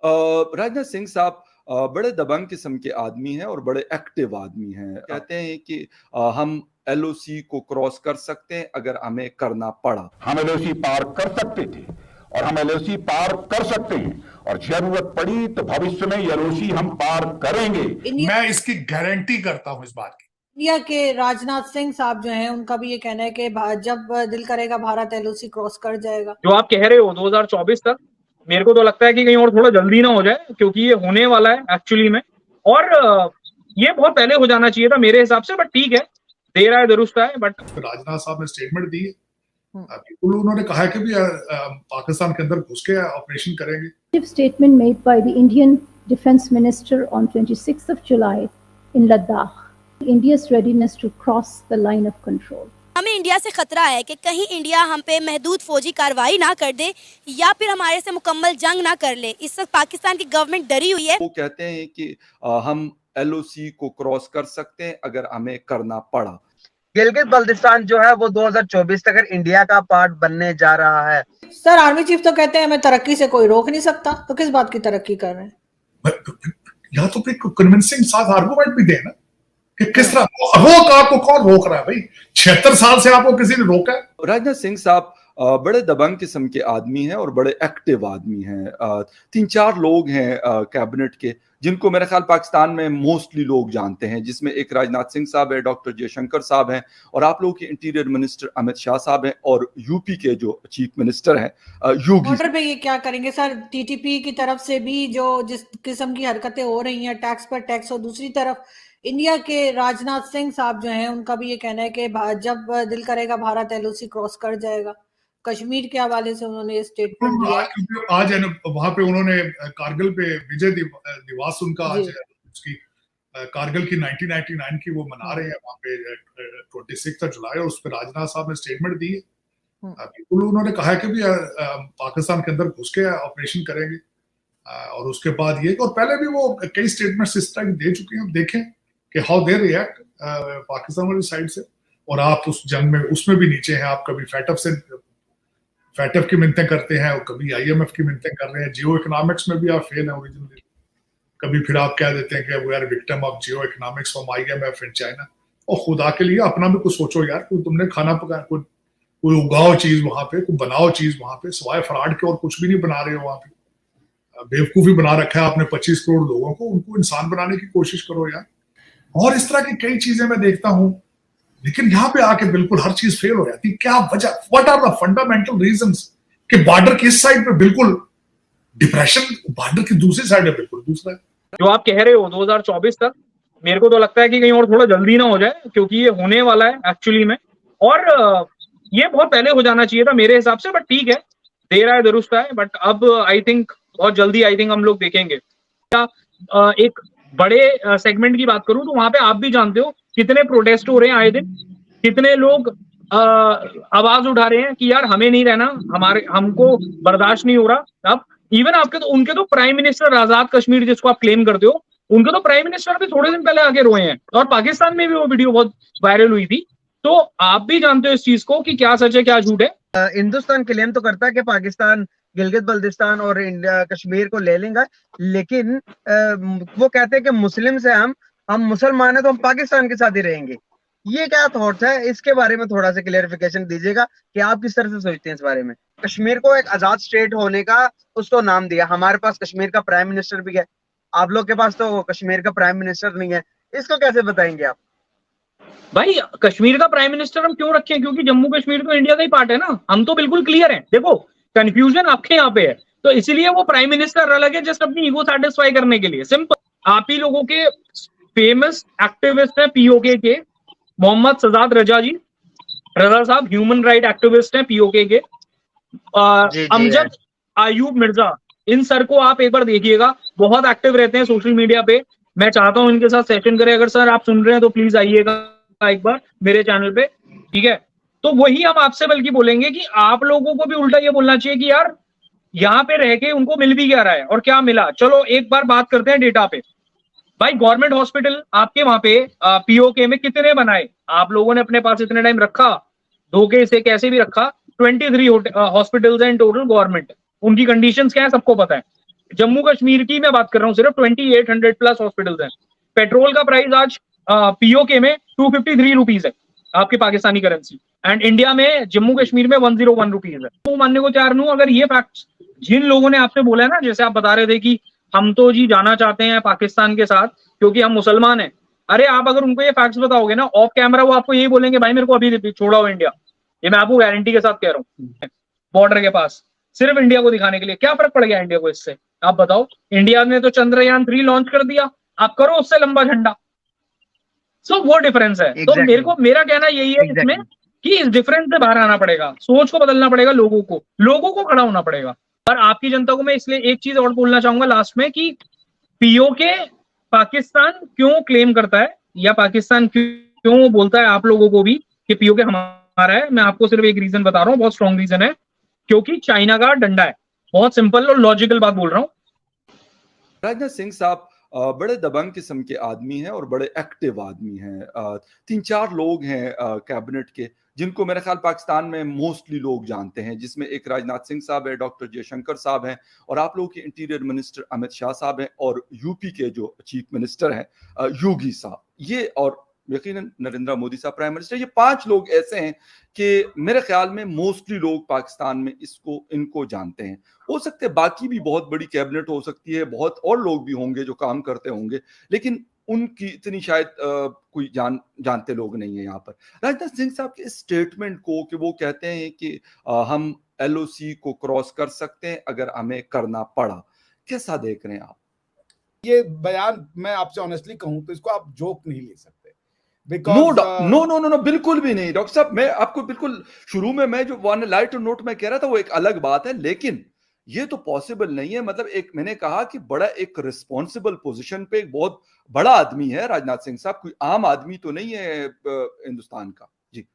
राजनाथ सिंह साहब बड़े दबंग किस्म के आदमी हैं और बड़े एक्टिव आदमी हैं। कहते हैं कि हम एलओसी को क्रॉस कर सकते हैं अगर हमें करना पड़ा। हम एलओसी पार कर सकते थे और हम एलओसी पार कर सकते हैं और जरूरत पड़ी तो भविष्य में एलओसी हम पार करेंगे। मैं इसकी गारंटी करता हूं इस बात की। इंडिया के राजनाथ सिंह साहब जो हैं उनका भी ये कहना है कि जब दिल करेगा भारत एलओसी क्रॉस कर जाएगा। जो आप कह रहे हो 2024 तक, मेरे को तो लगता है कि कहीं और थोड़ा जल्दी ना हो जाए, क्योंकि ये होने वाला है एक्चुअली में, और ये बहुत पहले हो जाना चाहिए था मेरे हिसाब से, बट ठीक है, देर आए दुरुस्त आए। बट राजनाथ साहब ने स्टेटमेंट दी है, बिल्कुल उन्होंने कहा है कि भी पाकिस्तान के अंदर घुस के ऑपरेशन करेंगे। Statement made by the Indian Defence Minister on 26th of July in Ladakh. India's readiness to cross the line of control. हमें इंडिया से खतरा है कि कहीं इंडिया हम पे महदूद फौजी कार्रवाई ना कर दे या फिर हमारे से मुकम्मल जंग ना कर ले। इस वक्त पाकिस्तान की गवर्नमेंट डरी हुई है। वो कहते हैं कि हम एलओसी को क्रॉस कर सकते हैं अगर हमें करना पड़ा। गिलगित बल्तिस्तान जो है वो 2024 तक इंडिया का पार्ट बनने जा रहा है। सर, आर्मी चीफ तो कहते हैं हमें तरक्की से कोई रोक नहीं सकता, तो किस बात की तरक्की कर रहे हैं? या तो फिर कन्विंसिंग साथ आर्गुमेंट भी देना कि किस तरह रोक, आपको कौन रोक रहा है भाई? 76 साल से आपको किसी ने रोका है? राजनाथ सिंह साहब बड़े दबंग किस्म के आदमी हैं और बड़े एक्टिव आदमी हैं। 3-4 लोग हैं कैबिनेट के जिनको मेरे ख्याल पाकिस्तान में मोस्टली लोग जानते हैं, जिसमें एक राजनाथ सिंह साहब है, डॉक्टर जयशंकर साहब हैं, और आप लोगों के इंटीरियर मिनिस्टर अमित शाह साहब हैं, और यूपी के जो चीफ मिनिस्टर हैं योगी। बॉर्डर पे ये क्या करेंगे सर? टीटीपी की तरफ से भी जो जिस किस्म की हरकतें हो रही हैं, टैक्स पर टैक्स, और दूसरी तरफ इंडिया के राजनाथ सिंह साहब जो हैं उनका भी ये कहना है कि जब दिल करेगा भारत एलओसी क्रॉस कर जाएगा। कश्मीर के हवाले से उन्होंने स्टेटमेंट दिया। आज वहां पे उन्होंने कारगिल पे विजय दिवस उनका आज उसकी कारगिल की 1999 की वो मना रहे हैं वहां पे 26 जुलाई, और उस पर राजनाथ साहब ने स्टेटमेंट दी है। बिल्कुल उन्होंने कहा कि भी पाकिस्तान के अंदर घुस के ऑपरेशन करेंगे, और उसके बाद ये, और पहले भी वो कई स्टेटमेंट्स इस टाइप दे चुके हैं। देखें कि हाउ दे रिएक्ट पाकिस्तान वाली साइड से। और आप उस जंग में उसमें भी नीचे हैं, आप कभी फैटफ की मिन्नतें करते हैं और कभी आईएमएफ की मिन्नतें कर रहे हैं। जियो इकोनॉमिक्स में भी आप फेल हैं ओरिजिनली, कभी फिर आप कह देते हैं कि we are victim of geo economics from IMF in China. और खुदा के लिए अपना भी कुछ सोचो यार, कोई तुमने खाना पकाया, कोई उगाओ चीज वहां पे, कोई बनाओ चीज वहां पे, सिवाय फ्रॉड के और कुछ भी नहीं बना रहे हो वहां पे। बेवकूफी बना रखा है आपने 25 करोड़ लोगों को, उनको इंसान बनाने की कोशिश करो यार। और इस तरह की कई चीजें मैं देखता हूं, लेकिन यहाँ पे आके बिल्कुल हर चीज फेल हो जाती। क्या वजह, what are the fundamental reasons कि बॉर्डर की इस साइड पे बिल्कुल डिप्रेशन, बॉर्डर की दूसरी साइड है बिल्कुल दूसरा है। जो आप कह रहे हो 2024 तक, मेरे को तो लगता है कि कहीं और थोड़ा जल्दी ना हो जाए, क्योंकि ये होने वाला है एक्चुअली में, और ये बहुत पहले हो जाना चाहिए था मेरे हिसाब से, बट ठीक है, देर आए दुरुस्त आए। बट अब आई थिंक बहुत जल्दी हम लोग देखेंगे। एक बड़े सेगमेंट की बात करूं तो वहां पे आप भी जानते हो कितने प्रोटेस्ट हो रहे हैं आए दिन, कितने लोग आवाज उठा रहे हैं कि यार हमें नहीं रहना, हमको बर्दाश्त नहीं हो रहा। अब इवन उनके तो प्राइम मिनिस्टर, आजाद कश्मीर जिसको आप क्लेम करते हो, उनके तो प्राइम मिनिस्टर भी थोड़े दिन पहले आगे रोए हैं, और पाकिस्तान में भी वो वीडियो बहुत वायरल हुई थी। तो आप भी जानते हो इस चीज को कि क्या सच है क्या झूठ है। हिंदुस्तान क्लेम तो करता है कि पाकिस्तान गिलगित बल्तिस्तान और इंडिया कश्मीर को ले लेंगे, लेकिन वो कहते हैं कि मुस्लिम से हम मुसलमान हैं तो हम पाकिस्तान के साथ ही रहेंगे। ये क्या थॉट्स है, इसके बारे में थोड़ा सा क्लेरिफिकेशन दीजिएगा कि आप किस तरह से सोचते हैं इस बारे में। कश्मीर को एक आजाद स्टेट होने का उसको नाम दिया, हमारे पास कश्मीर का प्राइम मिनिस्टर भी है, आप लोग के पास तो कश्मीर का प्राइम मिनिस्टर नहीं है, इसको कैसे बताएंगे आप? भाई कश्मीर का प्राइम मिनिस्टर हम क्यों रखें, क्योंकि जम्मू कश्मीर तो इंडिया का ही पार्ट है ना, हम तो बिल्कुल क्लियर हैं। देखो कंफ्यूजन आपके यहाँ पे है, तो इसीलिए वो प्राइम मिनिस्टर अलग है जस्ट अपनी ईगो सेटिस्फाई करने के लिए, सिंपल। आप ही लोगों के फेमस एक्टिविस्ट हैं पीओके के, मोहम्मद सजाद रजा जी, रजा साहब ह्यूमन राइट एक्टिविस्ट हैं पीओके के, अमजद आयूब मिर्जा, इन सर को आप एक बार देखिएगा, बहुत एक्टिव रहते हैं सोशल मीडिया पे। मैं चाहता हूं इनके साथ सेशन करें, अगर सर आप सुन रहे हैं तो प्लीज आइएगा एक बार मेरे चैनल पे, ठीक है। तो वही हम आपसे बल्कि बोलेंगे कि आप लोगों को भी उल्टा ये बोलना चाहिए कि यार यहाँ पे रह के उनको मिल भी क्या रहा है और क्या मिला। चलो एक बार बात करते हैं डेटा पे। भाई गवर्नमेंट हॉस्पिटल आपके वहां पे पीओके में कितने बनाए आप लोगों ने अपने पास इतने टाइम रखा, धोखे से कैसे भी रखा। 23 हॉस्पिटल्स हैं इन टोटल गवर्नमेंट, उनकी कंडीशंस क्या है सबको पता है, जम्मू कश्मीर की मैं बात कर रहा हूँ, सिर्फ 2800 प्लस हॉस्पिटल्स हैं। पेट्रोल का प्राइस आज पीओके में 253 रुपीज है आपकी पाकिस्तानी करेंसी, एंड इंडिया में जम्मू कश्मीर में 101 रुपीज है। तो मानने को तैयार नहीं हूं अगर ये फैक्ट्स जिन लोगों ने आपसे बोला है ना, जैसे आप बता रहे थे कि हम तो जी जाना चाहते हैं पाकिस्तान के साथ क्योंकि हम मुसलमान हैं। अरे आप अगर उनको ये फैक्ट्स बताओगे ना ऑफ कैमरा, वो आपको यही बोलेंगे भाई मेरे को अभी छोड़ाओ इंडिया। ये मैं आपको गारंटी के साथ कह रहा हूँ, बॉर्डर के पास सिर्फ इंडिया को दिखाने के लिए। क्या फर्क पड़ गया इंडिया को इससे, आप बताओ। इंडिया ने तो चंद्रयान 3 लॉन्च कर दिया, आप करो उससे लंबा झंडा। सो वो डिफरेंस है। तो मेरा कहना यही है इसमें कि इस डिफरेंस से बाहर आना पड़ेगा, सोच को बदलना पड़ेगा, लोगों को खड़ा होना पड़ेगा। और आपकी जनता को मैं इसलिए एक चीज और बोलना चाहूंगा लास्ट में कि पीओके पाकिस्तान क्यों क्लेम करता है या पाकिस्तान क्यों बोलता है आप लोगों को भी कि पीओके हमारा है। मैं आपको सिर्फ एक रीजन बता रहा हूँ, बहुत स्ट्रॉन्ग रीजन है, क्योंकि चाइना का डंडा है। बहुत सिंपल और लॉजिकल बात बोल रहा हूँ। राजनाथ सिंह साहब बड़े दबंग किस्म के आदमी हैं और बड़े एक्टिव आदमी हैं। 3-4 लोग हैं कैबिनेट के जिनको मेरे ख्याल पाकिस्तान में मोस्टली लोग जानते हैं, जिसमें एक राजनाथ सिंह साहब है, डॉक्टर जयशंकर साहब हैं, और आप लोगों के इंटीरियर मिनिस्टर अमित शाह साहब हैं, और यूपी के जो चीफ मिनिस्टर हैं योगी साहब, ये, और यकीनन नरेंद्र मोदी साहब प्राइम मिनिस्टर। ये 5 लोग ऐसे हैं कि मेरे ख्याल में मोस्टली लोग पाकिस्तान में इनको जानते हैं। हो सकते हैं बाकी भी बहुत बड़ी कैबिनेट हो सकती है, बहुत और लोग भी होंगे जो काम करते होंगे, लेकिन उनकी इतनी शायद कोई जानते लोग नहीं है यहाँ पर। राजनाथ सिंह साहब के स्टेटमेंट को कि वो कहते हैं कि हम एलओसी को क्रॉस कर सकते हैं अगर हमें करना पड़ा, कैसा देख रहे हैं आप? ये बयान मैं आपसे ऑनेस्टली कहूं तो इसको आप जोक नहीं ले सकते। नो, बिल्कुल भी नहीं डॉक्टर साहब। मैं आपको बिल्कुल शुरू में मैं जो वन लाइट नोट में कह रहा था वो एक अलग बात है, लेकिन ये तो पॉसिबल नहीं है। मतलब एक मैंने कहा कि बड़ा एक रिस्पॉन्सिबल पोजीशन पे एक बहुत बड़ा आदमी है राजनाथ सिंह साहब, कोई आम आदमी तो नहीं है हिंदुस्तान का। जी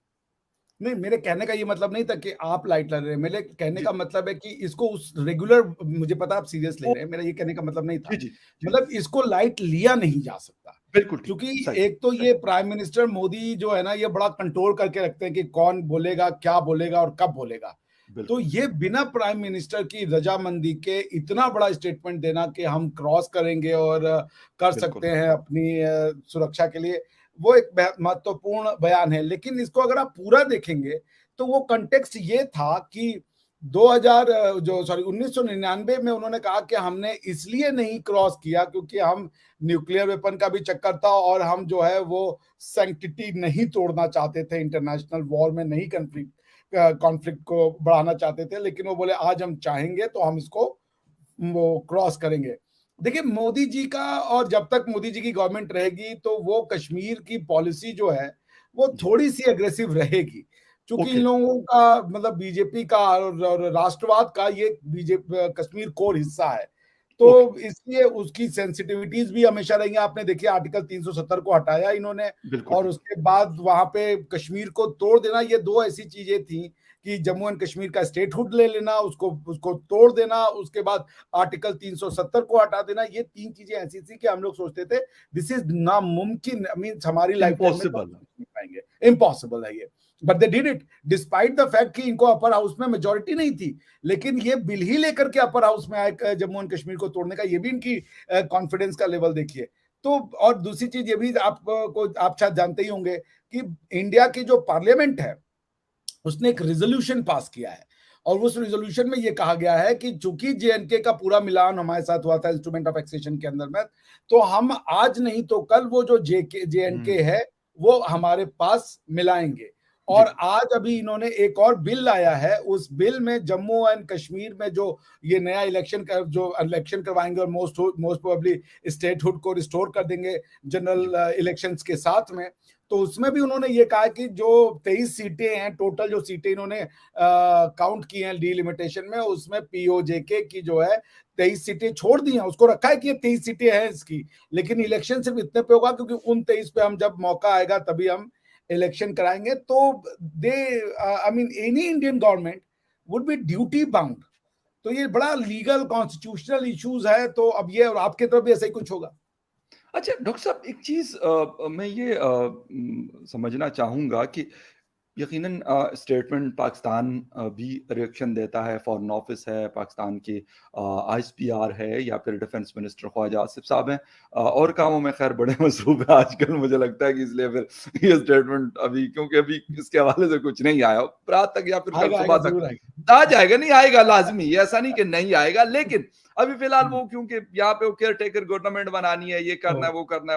नहीं, मेरे कहने का ये मतलब नहीं था कि आप लाइट ले रहे हैं। मेरे कहने का मतलब है कि इसको उस रेगुलर, मुझे पता आप सीरियस ले रहे हैं, मेरा ये कहने का मतलब नहीं था। मतलब इसको लाइट लिया नहीं जा सकता, बिल्कुल, क्योंकि एक तो ये प्राइम मिनिस्टर मोदी जो है ना, ये बड़ा कंट्रोल करके रखते हैं कि कौन बोलेगा, क्या बोलेगा और कब बोलेगा। तो ये बिना प्राइम मिनिस्टर की रजामंदी के इतना बड़ा स्टेटमेंट देना कि हम क्रॉस करेंगे और कर सकते हैं अपनी सुरक्षा के लिए, वो एक महत्वपूर्ण बयान है। लेकिन इसको अगर आप पूरा देखेंगे तो वो कंटेक्स्ट ये था कि 1999 में उन्होंने कहा कि हमने इसलिए नहीं क्रॉस किया क्योंकि हम न्यूक्लियर वेपन का भी चक्कर था और हम जो है वो सैंक्टिटी नहीं तोड़ना चाहते थे, इंटरनेशनल वॉर में नहीं कॉन्फ्लिक्ट को बढ़ाना चाहते थे। लेकिन वो बोले आज हम चाहेंगे तो हम इसको वो क्रॉस करेंगे। देखिए मोदी जी का, और जब तक मोदी जी की गवर्नमेंट रहेगी तो वो कश्मीर की पॉलिसी जो है वो थोड़ी सी एग्रेसिव रहेगी, क्योंकि इन लोगों का मतलब बीजेपी का और राष्ट्रवाद का ये बीजेपी कश्मीर कोर हिस्सा है, तो इसलिए उसकी सेंसिटिविटीज भी हमेशा रहेंगी। आपने देखिए आर्टिकल 370 को हटाया इन्होंने, और उसके बाद वहां पे कश्मीर को तोड़ देना, ये 2 ऐसी चीजें थी कि जम्मू एंड कश्मीर का स्टेटहुड ले लेना, उसको तोड़ देना, उसके बाद आर्टिकल 370 को हटा देना। ये 3 चीजें ऐसी थी कि हम लोग सोचते थे दिस इज नामुमकिन, मींस हमारी लाइफ में पाएंगे, इम्पॉसिबल है ये। But they did it despite the fact कि इनको अपर हाउस में मेजॉरिटी नहीं थी, लेकिन ये बिल ही लेकर के अपर हाउस में आए जम्मू एंड कश्मीर को तोड़ने का। ये भी इनकी कॉन्फिडेंस का लेवल देखिए। तो और दूसरी चीज ये भी आप शायद जानते ही होंगे कि इंडिया की जो पार्लियामेंट है उसने एक रेजोल्यूशन पास किया है, और उस रेजोल्यूशन में ये कहा गया है कि चूंकि जेएनके का पूरा मिलान हमारे साथ हुआ था इंस्ट्रूमेंट ऑफ एक्सेशन के अंदर में, तो हम आज नहीं तो कल वो जो जेएनके है वो हमारे पास मिलाएंगे। और आज अभी इन्होंने एक और बिल लाया है, उस बिल में जम्मू एंड कश्मीर में जो ये नया इलेक्शन करवाएंगे और मोस्ट प्रोबेबली स्टेटहुड को रिस्टोर कर देंगे जनरल इलेक्शंस के साथ में, तो उसमें भी उन्होंने ये कहा कि जो 23 सीटें हैं, टोटल जो सीटें इन्होंने काउंट की हैं डिलिमिटेशन में, उसमें पीओजेके की जो है 23 सीटें छोड़ दी हैं। उसको रखा है कि ये 23 सीटें हैं इसकी, लेकिन इलेक्शन सिर्फ इतने पे होगा क्योंकि उन 23 पे हम जब मौका आएगा तभी हम इलेक्शन कराएंगे। तो any Indian government would be duty bound. तो ये बड़ा लीगल कॉन्स्टिट्यूशनल इश्यूज है। तो अब ये, और आपके तरफ भी ऐसा ही कुछ होगा। अच्छा डॉक्टर साहब, एक चीज मैं ये समझना चाहूंगा कि यकीनन स्टेटमेंट पाकिस्तान भी रिएक्शन देता है, फॉरेन ऑफिस है, पाकिस्तान के ISPR है या फिर डिफेंस मिनिस्टर ख्वाजा आसिफ साहब हैं, और कामों में खैर बड़े मसरूफ है आजकल, मुझे लगता है कि इसलिए फिर ये स्टेटमेंट अभी, क्योंकि अभी इसके हवाले से कुछ नहीं आया, रात तक या फिर कल सुबह तक आ जाएगा, नहीं आएगा लाजमी, ऐसा नहीं कि नहीं आएगा, लेकिन अभी फिलहाल वो क्योंकि यहाँ पे वो केयर टेकर गवर्नमेंट बनानी है, ये करना है, वो करना है,